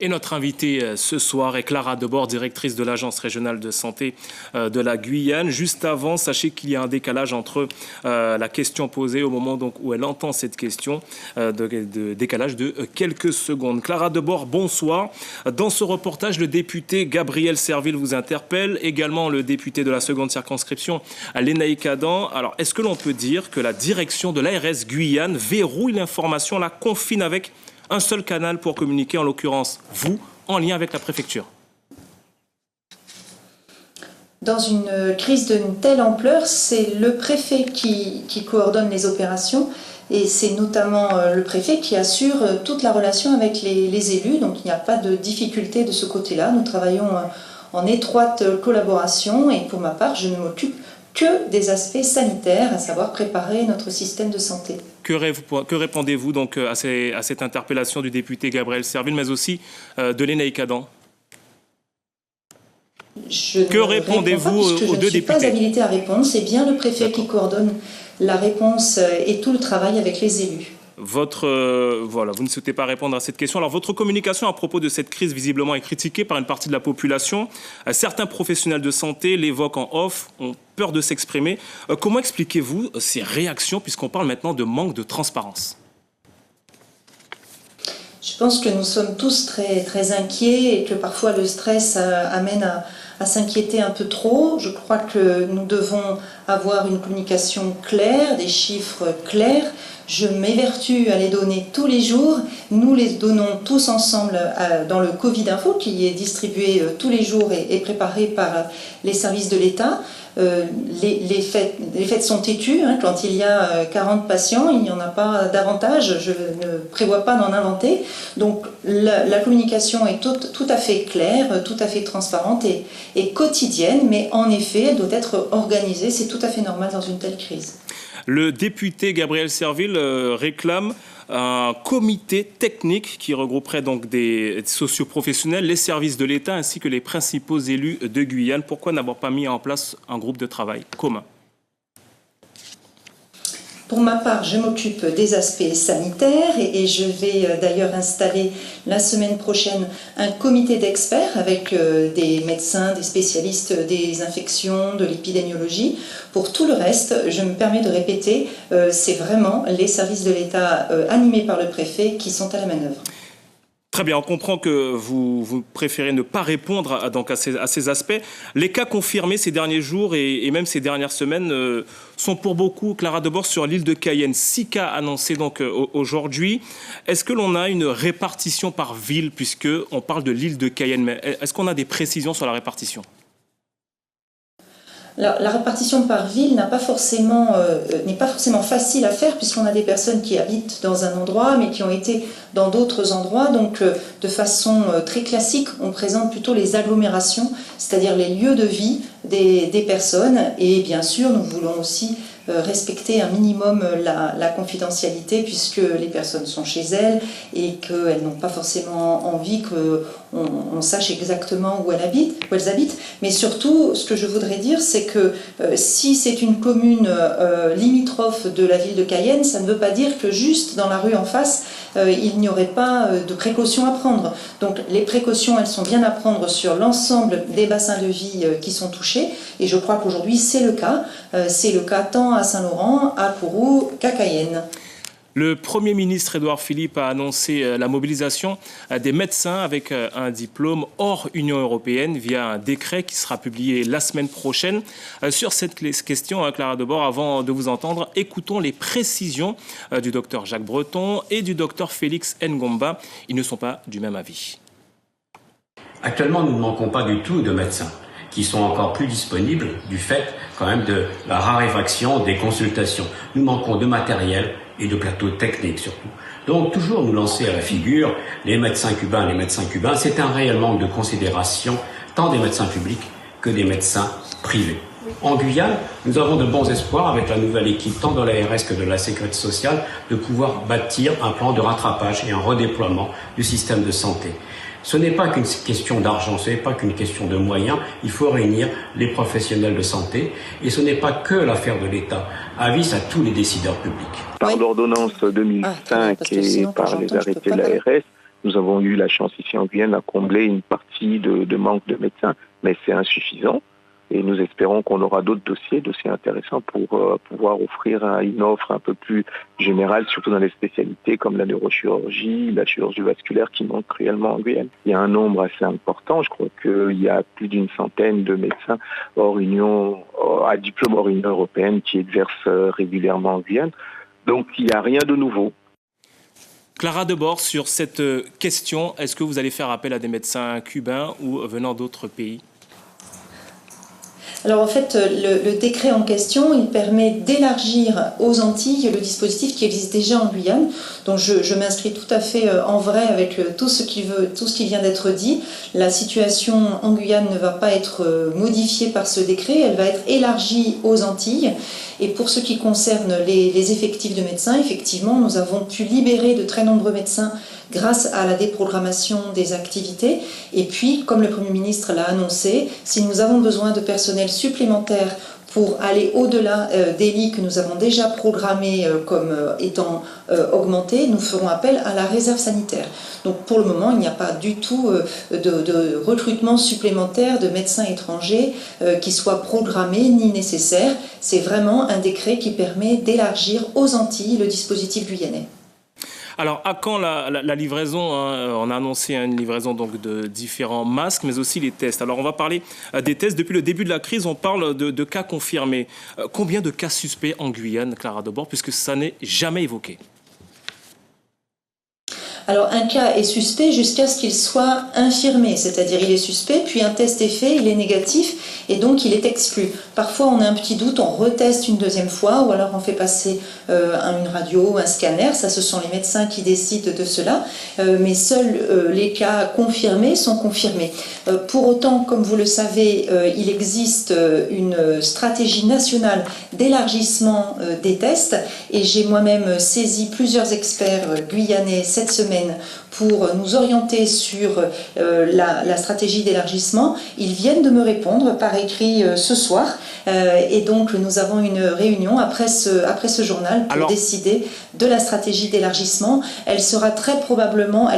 Et notre invitée ce soir est Clara Debord, directrice de l'Agence régionale de santé de la Guyane. Juste avant, sachez qu'il y a un décalage entre la question posée au moment donc, où elle entend cette question, de décalage de quelques secondes. Clara Debord, bonsoir. Dans ce reportage, le député Gabriel Serville vous interpelle, également le député de la seconde circonscription, Lénaïque Adam. Alors, est-ce que l'on peut dire que la direction de l'ARS Guyane verrouille l'information, la confine avec un seul canal pour communiquer, en l'occurrence vous, en lien avec la préfecture? Dans une crise d'une telle ampleur, c'est le préfet qui coordonne les opérations et c'est notamment le préfet qui assure toute la relation avec les élus. Donc il n'y a pas de difficulté de ce côté-là. Nous travaillons en étroite collaboration et pour ma part, je ne m'occupe que des aspects sanitaires, à savoir préparer notre système de santé. Que répondez-vous donc à cette interpellation du député Gabriel Serville, mais aussi de Lénaïque Adam? Que répondez-vous aux deux députés? Je ne suis pas habilitée à répondre, c'est bien le préfet qui coordonne la réponse et tout le travail avec les élus. Voilà, vous ne souhaitez pas répondre à cette question. Alors, votre communication à propos de cette crise, visiblement, est critiquée par une partie de la population. Certains professionnels de santé l'évoquent en off, ont peur de s'exprimer. Comment expliquez-vous ces réactions, puisqu'on parle maintenant de manque de transparence? Je pense que nous sommes tous très, très inquiets et que parfois le stress amène à s'inquiéter un peu trop. Je crois que nous devons avoir une communication claire, des chiffres clairs. Je m'évertue à les donner tous les jours. Nous les donnons tous ensemble dans le Covid Info qui est distribué tous les jours et préparé par les services de l'État. Les faits sont têtus. Hein. Quand il y a 40 patients, il n'y en a pas davantage. Je ne prévois pas d'en inventer. Donc la communication est tout à fait claire, tout à fait transparente et quotidienne. Mais en effet, elle doit être organisée. C'est tout à fait normal dans une telle crise. Le député Gabriel Serville réclame un comité technique qui regrouperait donc des socioprofessionnels, les services de l'État ainsi que les principaux élus de Guyane. Pourquoi n'avoir pas mis en place un groupe de travail commun? Pour ma part, je m'occupe des aspects sanitaires et je vais d'ailleurs installer la semaine prochaine un comité d'experts avec des médecins, des spécialistes des infections, de l'épidémiologie. Pour tout le reste, je me permets de répéter, c'est vraiment les services de l'État animés par le préfet qui sont à la manœuvre. Très bien, on comprend que vous préférez ne pas répondre à ces aspects. Les cas confirmés ces derniers jours et même ces dernières semaines sont pour beaucoup, Clara Debord, sur l'île de Cayenne. 6 cas annoncés donc aujourd'hui. Est-ce que l'on a une répartition par ville, puisqu'on parle de l'île de Cayenne, mais est-ce qu'on a des précisions sur la répartition? La répartition par ville n'est pas forcément facile à faire puisqu'on a des personnes qui habitent dans un endroit mais qui ont été dans d'autres endroits. Donc de façon très classique, on présente plutôt les agglomérations, c'est-à-dire les lieux de vie des personnes. Et bien sûr, nous voulons aussi respecter un minimum la confidentialité puisque les personnes sont chez elles et qu'elles n'ont pas forcément envie qu'on sache exactement où elles habitent. Mais surtout, ce que je voudrais dire, c'est que si c'est une commune limitrophe de la ville de Cayenne, ça ne veut pas dire que juste dans la rue en face, il n'y aurait pas de précautions à prendre. Donc les précautions, elles sont bien à prendre sur l'ensemble des bassins de vie qui sont touchés. Et je crois qu'aujourd'hui, c'est le cas. C'est le cas tant à Saint-Laurent, à Kourou qu'à Cayenne. Le Premier ministre Édouard Philippe a annoncé la mobilisation des médecins avec un diplôme hors Union européenne via un décret qui sera publié la semaine prochaine. Sur cette question, Clara Debord, avant de vous entendre, écoutons les précisions du docteur Jacques Breton et du docteur Félix Ngomba. Ils ne sont pas du même avis. Actuellement, nous ne manquons pas du tout de médecins qui sont encore plus disponibles du fait quand même de la raréfaction des consultations. Nous manquons de matériel et de plateaux techniques surtout. Donc toujours nous lancer à la figure les médecins cubains, c'est un réel manque de considération tant des médecins publics que des médecins privés. En Guyane, nous avons de bons espoirs avec la nouvelle équipe tant de l'ARS que de la Sécurité sociale de pouvoir bâtir un plan de rattrapage et un redéploiement du système de santé. Ce n'est pas qu'une question d'argent, ce n'est pas qu'une question de moyens, il faut réunir les professionnels de santé et ce n'est pas que l'affaire de l'État, avis à tous les décideurs publics. Par l'ordonnance 2005 et par les arrêtés de l'ARS, Nous avons eu la chance ici en Guyane à combler une partie de manque de médecins, mais c'est insuffisant. Et nous espérons qu'on aura d'autres dossiers intéressants pour pouvoir offrir une offre un peu plus générale, surtout dans les spécialités comme la neurochirurgie, la chirurgie vasculaire qui manque cruellement en Guyane. Il y a un nombre assez important, je crois qu'il y a plus d'une centaine de médecins à diplôme hors Union européenne qui exercent régulièrement en Guyane. Donc il n'y a rien de nouveau. Clara Debord, sur cette question, est-ce que vous allez faire appel à des médecins cubains ou venant d'autres pays ? Alors en fait, le décret en question, il permet d'élargir aux Antilles le dispositif qui existe déjà en Guyane. Donc je m'inscris tout à fait en vrai avec tout ce qui vient d'être dit. La situation en Guyane ne va pas être modifiée par ce décret, elle va être élargie aux Antilles. Et pour ce qui concerne les effectifs de médecins, effectivement, nous avons pu libérer de très nombreux médecins grâce à la déprogrammation des activités. Et puis, comme le Premier ministre l'a annoncé, si nous avons besoin de personnel supplémentaire pour aller au-delà des lits que nous avons déjà programmés comme étant augmentés, nous ferons appel à la réserve sanitaire. Donc pour le moment, il n'y a pas du tout de recrutement supplémentaire de médecins étrangers qui soit programmé ni nécessaire. C'est vraiment un décret qui permet d'élargir aux Antilles le dispositif guyanais. Alors, à quand la livraison On a annoncé une livraison donc, de différents masques, mais aussi les tests. Alors, on va parler des tests. Depuis le début de la crise, on parle de cas confirmés. Combien de cas suspects en Guyane, Clara Debord, puisque ça n'est jamais évoqué ? Alors un cas est suspect jusqu'à ce qu'il soit infirmé, c'est-à-dire il est suspect, puis un test est fait, il est négatif et donc il est exclu. Parfois on a un petit doute, on reteste une deuxième fois ou alors on fait passer une radio, un scanner, ça ce sont les médecins qui décident de cela, mais seuls les cas confirmés sont confirmés. Pour autant, comme vous le savez, il existe une stratégie nationale d'élargissement des tests et j'ai moi-même saisi plusieurs experts guyanais cette semaine pour nous orienter sur la stratégie d'élargissement. Ils viennent de me répondre par écrit ce soir et donc nous avons une réunion après ce journal pour décider de la stratégie d'élargissement. Elle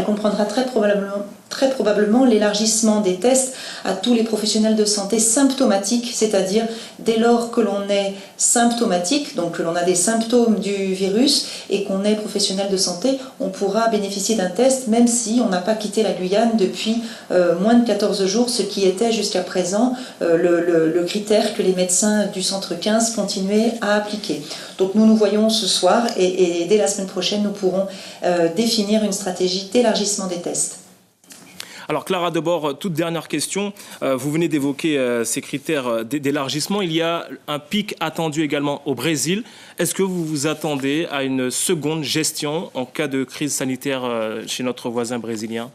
comprendra très probablement l'élargissement des tests à tous les professionnels de santé symptomatiques, c'est-à-dire dès lors que l'on est symptomatique, donc que l'on a des symptômes du virus et qu'on est professionnel de santé, on pourra bénéficier d'un test même si on n'a pas quitté la Guyane depuis moins de 14 jours, ce qui était jusqu'à présent le critère que les médecins du centre 15 continuaient à appliquer. Donc nous voyons ce soir et dès la semaine prochaine, nous pourrons définir une stratégie d'élargissement des tests. Alors Clara Debord, toute dernière question. Vous venez d'évoquer ces critères d'élargissement. Il y a un pic attendu également au Brésil. Est-ce que vous vous attendez à une seconde gestion en cas de crise sanitaire chez notre voisin brésilien ?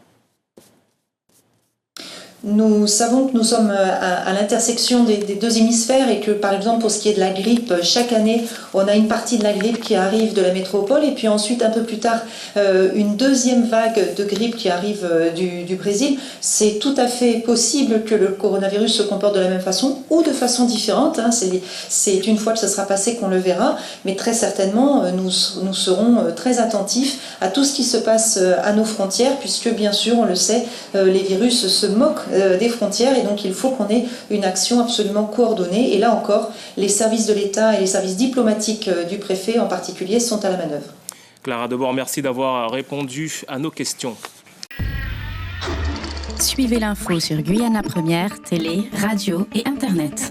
Nous savons que nous sommes à l'intersection des deux hémisphères et que, par exemple, pour ce qui est de la grippe, chaque année, on a une partie de la grippe qui arrive de la métropole et puis ensuite, un peu plus tard, une deuxième vague de grippe qui arrive du Brésil. C'est tout à fait possible que le coronavirus se comporte de la même façon ou de façon différente. C'est une fois que ça sera passé qu'on le verra, mais très certainement, nous serons très attentifs à tout ce qui se passe à nos frontières puisque, bien sûr, on le sait, les virus se moquent des frontières et donc il faut qu'on ait une action absolument coordonnée et là encore les services de l'État et les services diplomatiques du préfet en particulier sont à la manœuvre. Clara Debord, merci d'avoir répondu à nos questions. Suivez l'info sur Guyana Première, télé, radio et internet.